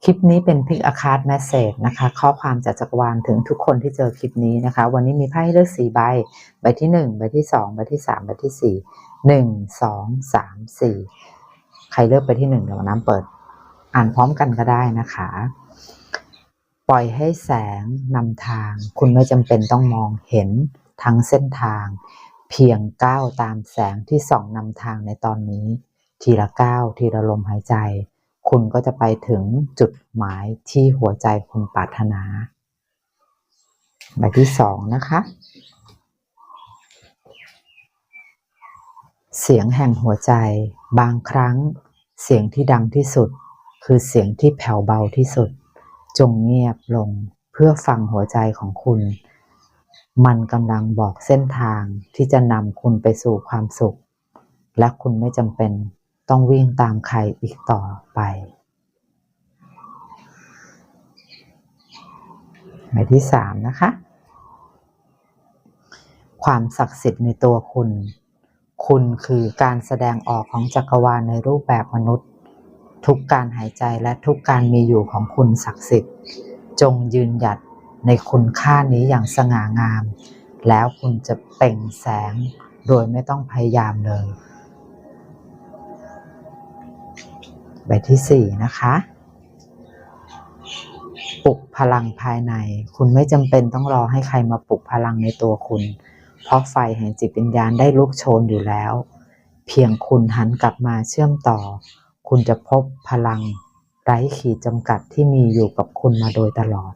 ลิปนี้เป็นพิกอาคาร์ดแมสเซจนะคะข้อความจากจักรวาลถึงทุกคนที่เจอคลิปนี้นะคะวันนี้มีไพ่ให้เลือก4 ใบใบที่1ใบที่2ใบที่3ใบที่4 1 2 3 4ใครเลือกใบที่1เดี๋ยวน้ำเปิดอ่านพร้อมกันก็ได้นะคะปล่อยให้แสงนำทางคุณไม่จำเป็นต้องมองเห็นทั้งเส้นทางเพียงก้าวตามแสงที่ส่องนำทางในตอนนี้ทีละก้าวทีละลมหายใจคุณก็จะไปถึงจุดหมายที่หัวใจคุณปรารถนาใบที่2นะคะเสียงแห่งหัวใจบางครั้งเสียงที่ดังที่สุดคือเสียงที่แผ่วเบาที่สุดจงเงียบลงเพื่อฟังหัวใจของคุณมันกำลังบอกเส้นทางที่จะนำคุณไปสู่ความสุขและคุณไม่จำเป็นต้องวิ่งตามใครอีกต่อไปใบที่3นะคะความศักดิ์สิทธิ์ในตัวคุณคือการแสดงออกของจักรวาลในรูปแบบมนุษย์ทุกการหายใจและทุกการมีอยู่ของคุณศักดิ์สิทธิ์จงยืนหยัดในคุณค่านี้อย่างสง่างามแล้วคุณจะเปล่งแสงโดยไม่ต้องพยายามเลยใบที่4นะคะปลุกพลังภายในคุณไม่จำเป็นต้องรอให้ใครมาปลุกพลังในตัวคุณเพราะไฟแห่งจิตวิญญาณได้ลุกโชนอยู่แล้วเพียงคุณหันกลับมาเชื่อมต่อคุณจะพบพลังไร้ขีดจำกัดที่มีอยู่กับคุณมาโดยตลอด